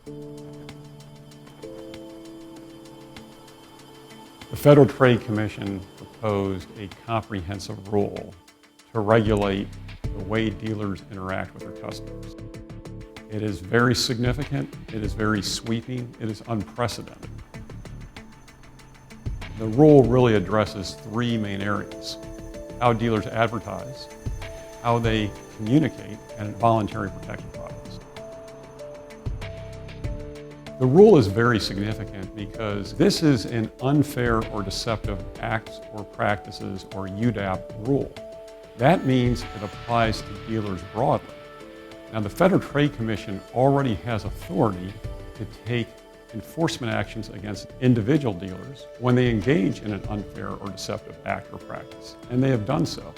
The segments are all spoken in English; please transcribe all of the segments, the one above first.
The Federal Trade Commission proposed a comprehensive rule to regulate the way dealers interact with their customers. It is very significant, it is very sweeping, it is unprecedented. The rule really addresses three main areas: how dealers advertise, how they communicate, and voluntary protection products. The rule is very significant because this is an unfair or deceptive acts or practices, or UDAP, rule. That means it applies to dealers broadly. Now, the Federal Trade Commission already has authority to take enforcement actions against individual dealers when they engage in an unfair or deceptive act or practice, and they have done so.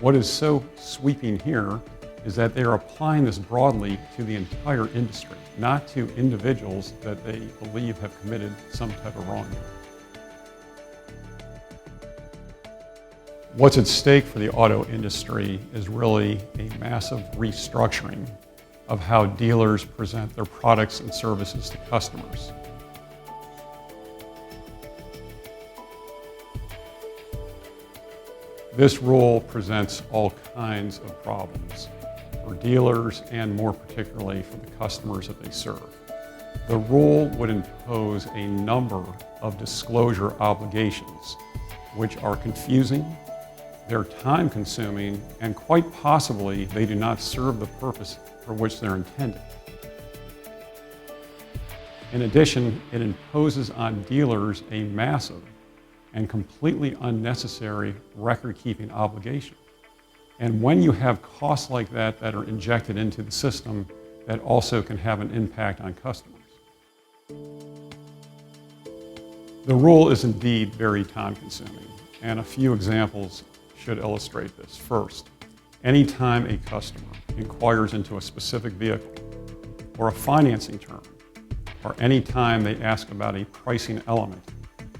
What is so sweeping here is that they are applying this broadly to the entire industry, not to individuals that they believe have committed some type of wrongdoing. What's at stake for the auto industry is really a massive restructuring of how dealers present their products and services to customers. This rule presents all kinds of problems for dealers and more particularly for the customers that they serve. The rule would impose a number of disclosure obligations, which are confusing, they're time-consuming, and quite possibly they do not serve the purpose for which they're intended. In addition, it imposes on dealers a massive and completely unnecessary record-keeping obligation. And when you have costs like that that are injected into the system, that also can have an impact on customers. The rule is indeed very time-consuming, and a few examples should illustrate this. First, anytime a customer inquires into a specific vehicle or a financing term, or anytime they ask about a pricing element,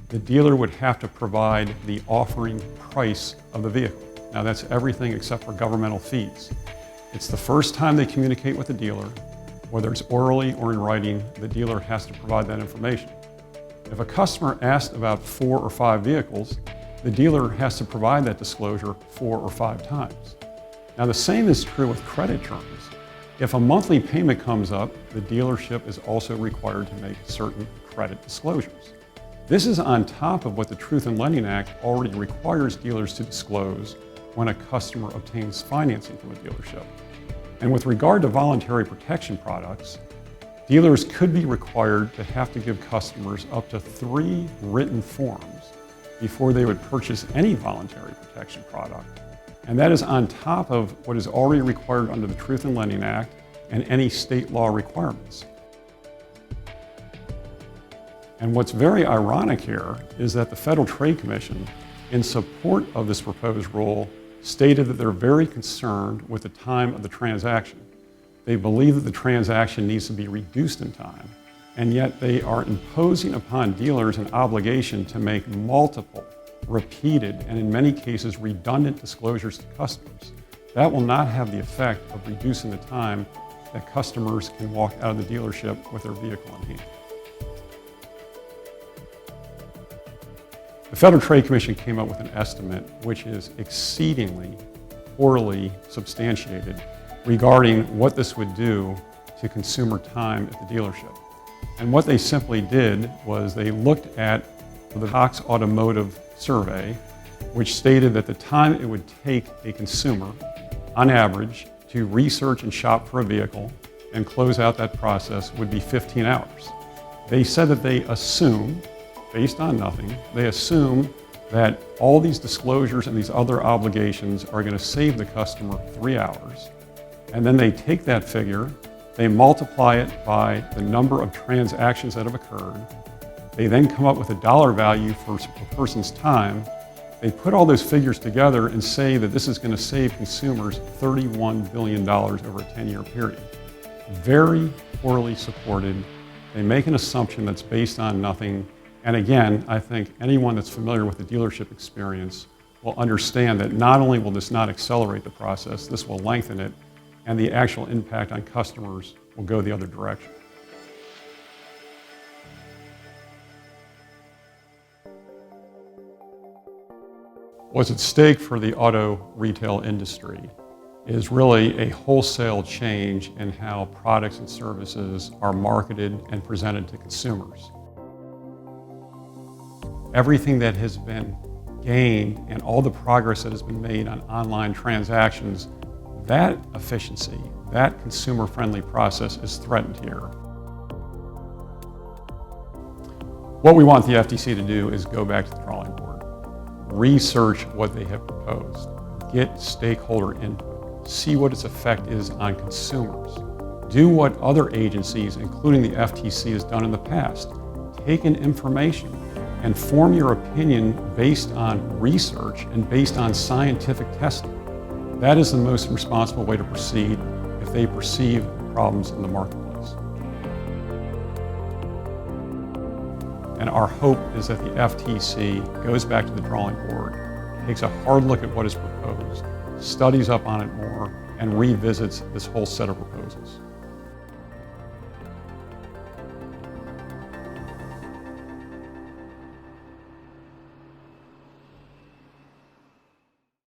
the dealer would have to provide the offering price of the vehicle. Now, that's everything except for governmental fees. It's the first time they communicate with the dealer, whether it's orally or in writing, the dealer has to provide that information. If a customer asked about 4 or 5 vehicles, the dealer has to provide that disclosure 4 or 5 times. Now, the same is true with credit terms. If a monthly payment comes up, the dealership is also required to make certain credit disclosures. This is on top of what the Truth in Lending Act already requires dealers to disclose when a customer obtains financing from a dealership. And with regard to voluntary protection products, dealers could be required to have to give customers up to 3 written forms before they would purchase any voluntary protection product. And that is on top of what is already required under the Truth in Lending Act and any state law requirements. And what's very ironic here is that the Federal Trade Commission, in support of this proposed rule, stated that they're very concerned with the time of the transaction. They believe that the transaction needs to be reduced in time, and yet they are imposing upon dealers an obligation to make multiple, repeated, and in many cases redundant disclosures to customers. That will not have the effect of reducing the time that customers can walk out of the dealership with their vehicle in hand. The Federal Trade Commission came up with an estimate which is exceedingly poorly substantiated regarding what this would do to consumer time at the dealership. And what they simply did was they looked at the Cox Automotive survey, which stated that the time it would take a consumer, on average, to research and shop for a vehicle and close out that process would be 15 hours. They said that they assume, based on nothing, they assume that all these disclosures and these other obligations are going to save the customer 3 hours. And then they take that figure, they multiply it by the number of transactions that have occurred. They then come up with a dollar value for a person's time. They put all those figures together and say that this is going to save consumers $31 billion over a 10-year period. Very poorly supported. They make an assumption that's based on nothing. And again, I think anyone that's familiar with the dealership experience will understand that not only will this not accelerate the process, this will lengthen it, and the actual impact on customers will go the other direction. What's at stake for the auto retail industry is really a wholesale change in how products and services are marketed and presented to consumers. Everything that has been gained and all the progress that has been made on online transactions, that efficiency, that consumer-friendly process is threatened here. What we want the FTC to do is go back to the drawing board, research what they have proposed, get stakeholder input, see what its effect is on consumers, do what other agencies, including the FTC, has done in the past. Take in information and form your opinion based on research and based on scientific testing. That is the most responsible way to proceed if they perceive problems in the marketplace. And our hope is that the FTC goes back to the drawing board, takes a hard look at what is proposed, studies up on it more, and revisits this whole set of proposals.